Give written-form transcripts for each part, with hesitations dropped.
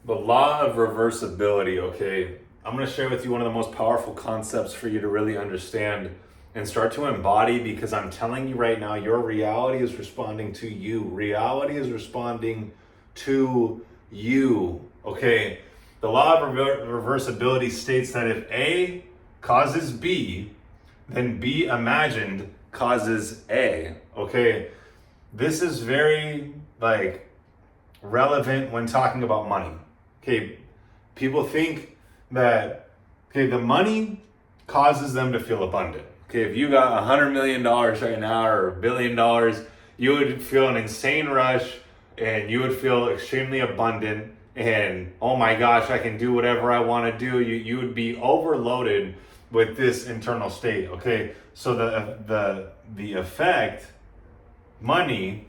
The law of reversibility, okay? I'm going to share with you one of the most powerful concepts for you to really understand and start to embody, because I'm telling you right now, your reality is responding to you. Reality is responding to you, okay? The law of reversibility states that if A causes B, then B imagined causes A, okay? This is very, relevant when talking about money. Okay, people think that, okay, the money causes them to feel abundant. Okay, if you got $100 million right now or $1 billion, you would feel an insane rush and you would feel extremely abundant and, oh my gosh, I can do whatever I want to do. You would be overloaded with this internal state. Okay, so the effect, money,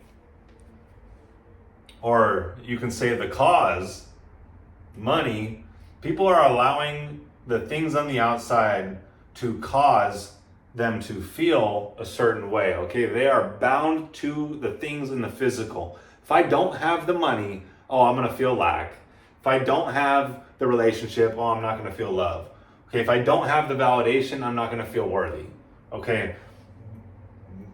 or you can say the cause, money, people are allowing the things on the outside to cause them to feel a certain way, okay? They are bound to the things in the physical. If I don't have the money, oh, I'm gonna feel lack. If I don't have the relationship, oh, I'm not gonna feel love. Okay, if I don't have the validation, I'm not gonna feel worthy, okay?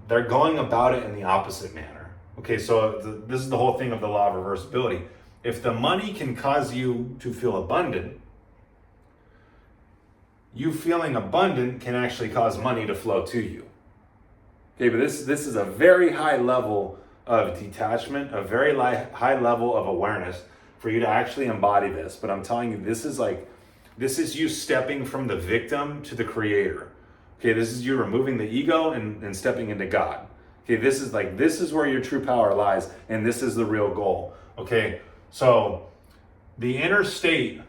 They're going about it in the opposite manner. Okay, so this is the whole thing of the law of reversibility. If the money can cause you to feel abundant, you feeling abundant can actually cause money to flow to you. Okay, but this is a very high level of detachment, a very high level of awareness for you to actually embody this. But I'm telling you, this is you stepping from the victim to the creator. Okay, this is you removing the ego and stepping into God. Okay, this is where your true power lies, and this is the real goal. Okay, so the inner state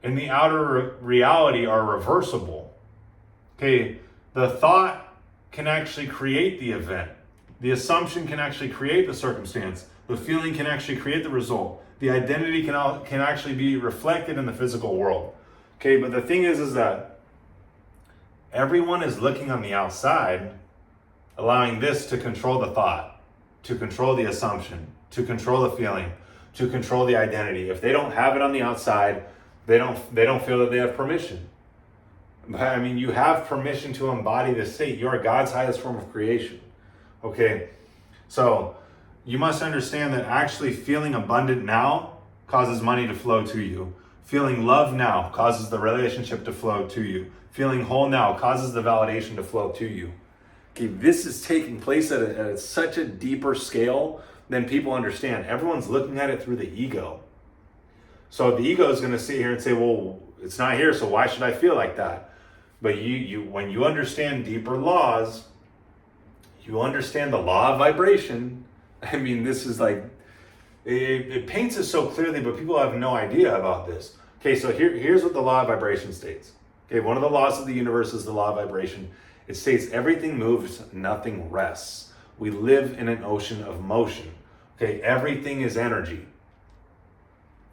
and the outer reality are reversible. Okay, the thought can actually create the event. The assumption can actually create the circumstance. The feeling can actually create the result. The identity can actually be reflected in the physical world. Okay, but the thing is that everyone is looking on the outside, allowing this to control the thought, to control the assumption, to control the feeling, to control the identity. If they don't have it on the outside, they don't feel that they have permission. But I mean, you have permission to embody this state. You are God's highest form of creation. Okay, so you must understand that actually feeling abundant now causes money to flow to you. Feeling love now causes the relationship to flow to you. Feeling whole now causes the validation to flow to you. Okay, this is taking place at such a deeper scale than people understand. Everyone's looking at it through the ego. So the ego is going to sit here and say, well, it's not here, so why should I feel like that? But when you understand deeper laws, you understand the law of vibration. I mean, this is it paints it so clearly, but people have no idea about this. Okay, so here's what the law of vibration states. Okay, one of the laws of the universe is the law of vibration. It states everything moves, nothing rests. We live in an ocean of motion. Okay, everything is energy.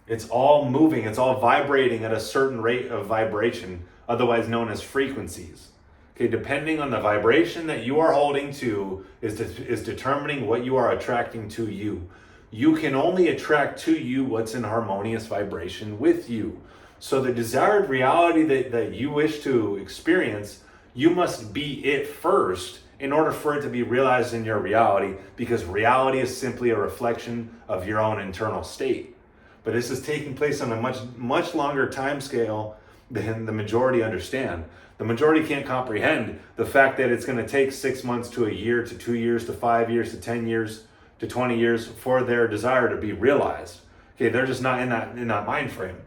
It's all moving, it's all vibrating at a certain rate of vibration, otherwise known as frequencies. Okay, depending on the vibration that you are holding to is determining what you are attracting to you. You can only attract to you what's in harmonious vibration with you. So the desired reality that you wish to experience, you must be it first in order for it to be realized in your reality, because reality is simply a reflection of your own internal state. But this is taking place on a much longer time scale than the majority understand. The majority can't comprehend the fact that it's going to take 6 months to a year to 2 years to 5 years to 10 years to 20 years for their desire to be realized. Okay, they're just not in that mind frame.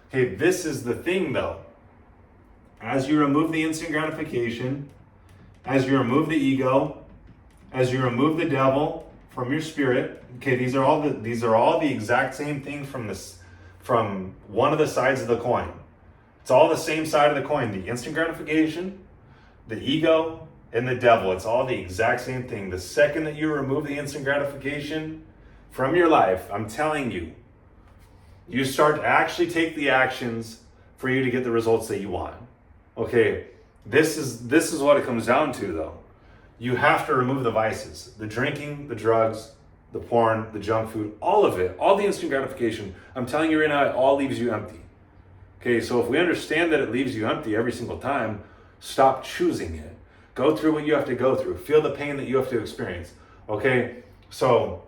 Okay, this is the thing though. As you remove the instant gratification, as you remove the ego, as you remove the devil from your spirit, okay, these are all the exact same thing from one of the sides of the coin. It's all the same side of the coin. The instant gratification, the ego, and the devil. It's all the exact same thing. The second that you remove the instant gratification from your life, I'm telling you, you start to actually take the actions for you to get the results that you want. Okay, this is what it comes down to though. You have to remove the vices, the drinking, the drugs, the porn, the junk food, all of it, all the instant gratification. I'm telling you right now, it all leaves you empty. Okay, so if we understand that it leaves you empty every single time, stop choosing it. Go through what you have to go through. Feel the pain that you have to experience. Okay, so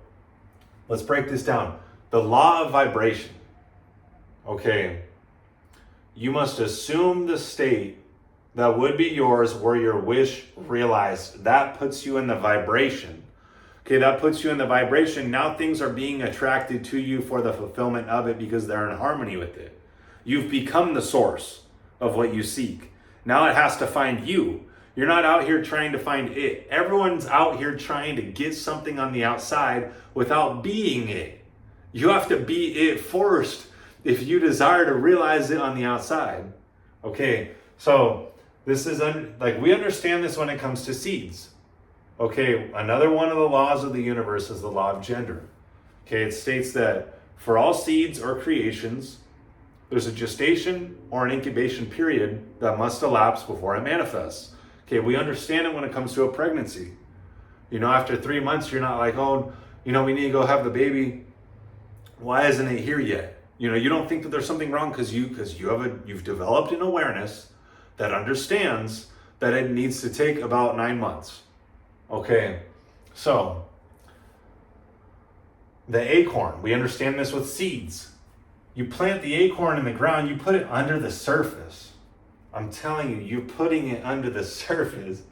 let's break this down. The law of vibration. Okay, you must assume the state that would be yours were your wish realized. That puts you in the vibration. Okay, that puts you in the vibration. Now things are being attracted to you for the fulfillment of it because they're in harmony with it. You've become the source of what you seek. Now it has to find you. You're not out here trying to find it. Everyone's out here trying to get something on the outside without being it. You have to be it first if you desire to realize it on the outside. Okay, so this is like we understand this when it comes to seeds. Okay, another one of the laws of the universe is the law of gender. Okay, it states that for all seeds or creations, there's a gestation or an incubation period that must elapse before it manifests. Okay, we understand it when it comes to a pregnancy. You know, after 3 months, you're not like, oh, you know, we need to go have the baby. Why isn't it here yet? You know, you don't think that there's something wrong because you've developed an awareness that understands that it needs to take about 9 months. Okay, so the acorn, we understand this with seeds. You plant the acorn in the ground, you put it under the surface. I'm telling you, you're putting it under the surface.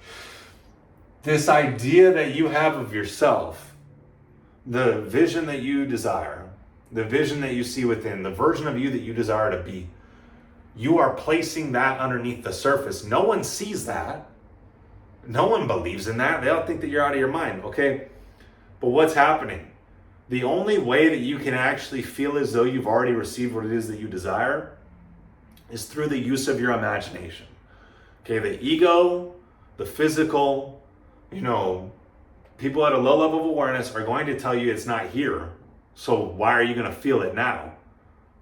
This idea that you have of yourself, the vision that you desire, the vision that you see within, the version of you that you desire to be, you are placing that underneath the surface. No one sees that. No one believes in that. They all think that you're out of your mind, okay? But what's happening? The only way that you can actually feel as though you've already received what it is that you desire is through the use of your imagination. Okay, the ego, the physical, you know, people at a low level of awareness are going to tell you it's not here. So why are you going to feel it now?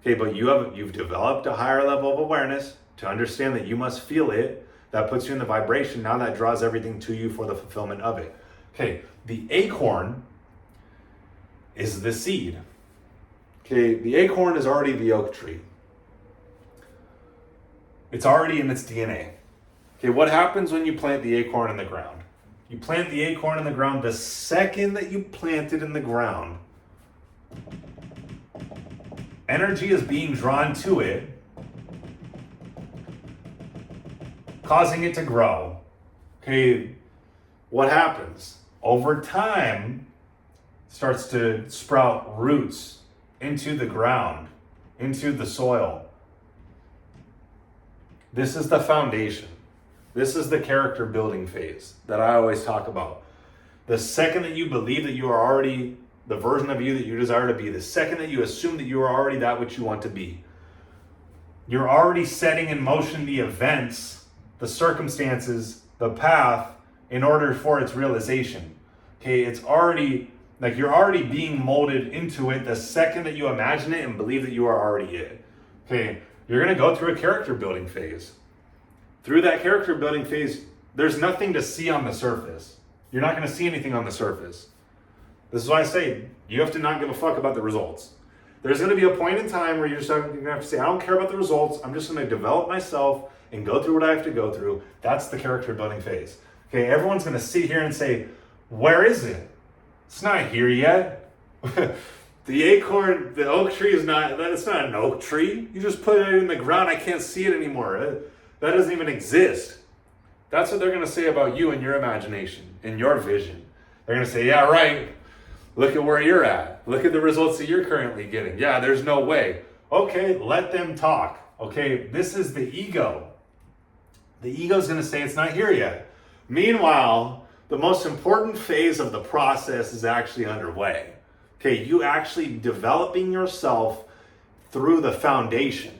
Okay, but you've developed a higher level of awareness to understand that you must feel it. That puts you in the vibration. Now that draws everything to you for the fulfillment of it. Okay, the acorn is the seed. Okay, the acorn is already the oak tree. It's already in its DNA. Okay, what happens when you plant the acorn in the ground? You plant the acorn in the ground, the second that you plant it in the ground, energy is being drawn to it, causing it to grow. Okay, what happens? Over time, starts to sprout roots into the ground, into the soil. This is the foundation. This is the character building phase that I always talk about. The second that you believe that you are already the version of you that you desire to be, the second that you assume that you are already that which you want to be, you're already setting in motion the events, the circumstances, the path in order for its realization. Okay, it's already, like you're already being molded into it the second that you imagine it and believe that you are already it. Okay, you're going to go through a character building phase. Through that character building phase, there's nothing to see on the surface. You're not going to see anything on the surface. This is why I say you have to not give a fuck about the results. There's going to be a point in time where you're just going to have to say, I don't care about the results. I'm just going to develop myself and go through what I have to go through. That's the character building phase. Okay, everyone's going to sit here and say, where is it? It's not here yet. The acorn, the oak tree is not, it's not an oak tree. You just put it in the ground. I can't see it anymore. That doesn't even exist. That's what they're going to say about you and your imagination and your vision. They're going to say, yeah, right. Look at where you're at. Look at the results that you're currently getting. Yeah, there's no way. Okay, let them talk. Okay, this is the ego. The ego's going to say it's not here yet. Meanwhile, the most important phase of the process is actually underway. Okay, you actually developing yourself through the foundation.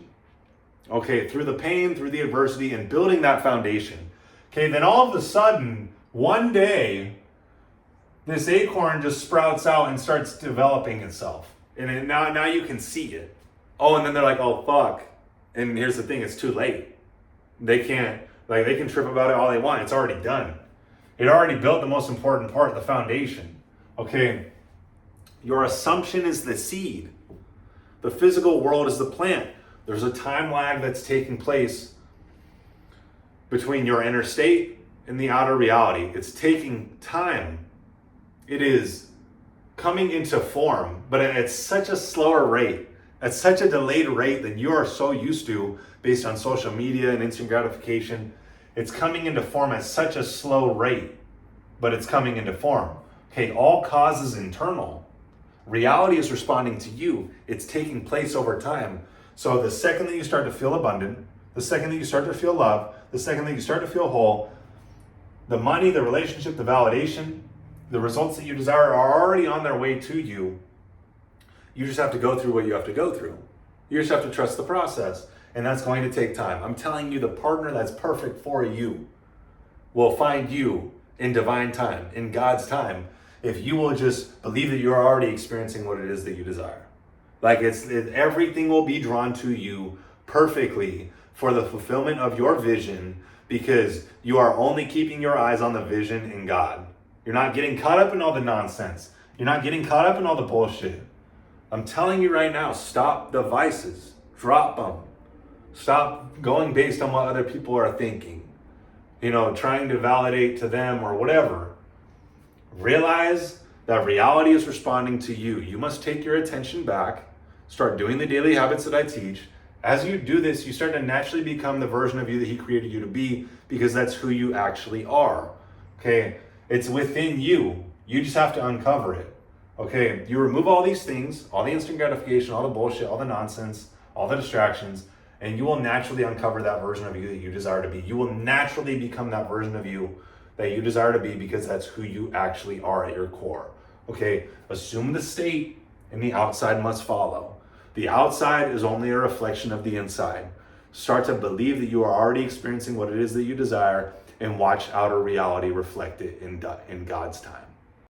Okay, through the pain, through the adversity, and building that foundation. Okay, then all of a sudden, one day, this acorn just sprouts out and starts developing itself. And now you can see it. Oh, and then they're like, oh, fuck. And here's the thing, it's too late. They can trip about it all they want. It's already done. It already built the most important part, the foundation. Okay, Your assumption is the seed. The physical world is the plant. There's a time lag that's taking place between your inner state and the outer reality. It's taking time. It is coming into form, but at such a slower rate, at such a delayed rate that you are so used to based on social media and instant gratification. It's coming into form at such a slow rate, but it's coming into form. Okay, all cause is internal. Reality is responding to you. It's taking place over time. So the second that you start to feel abundant, the second that you start to feel love, the second that you start to feel whole, the money, the relationship, the validation, the results that you desire are already on their way to you. You just have to go through what you have to go through. You just have to trust the process, and that's going to take time. I'm telling you, the partner that's perfect for you will find you in divine time, in God's time, if you will just believe that you're already experiencing what it is that you desire. Like everything will be drawn to you perfectly for the fulfillment of your vision, because you are only keeping your eyes on the vision in God. You're not getting caught up in all the nonsense. You're not getting caught up in all the bullshit. I'm telling you right now, stop the vices. Drop them. Stop going based on what other people are thinking. Trying to validate to them or whatever. Realize that reality is responding to you. You must take your attention back. Start doing the daily habits that I teach. As you do this, you start to naturally become the version of you that He created you to be, because that's who you actually are. Okay? It's within you. You just have to uncover it. Okay? You remove all these things, all the instant gratification, all the bullshit, all the nonsense, all the distractions, and you will naturally uncover that version of you that you desire to be. You will naturally become that version of you that you desire to be, because that's who you actually are at your core. Okay? Assume the state and the outside must follow. The outside is only a reflection of the inside. Start to believe that you are already experiencing what it is that you desire, and watch outer reality reflect it in God's time.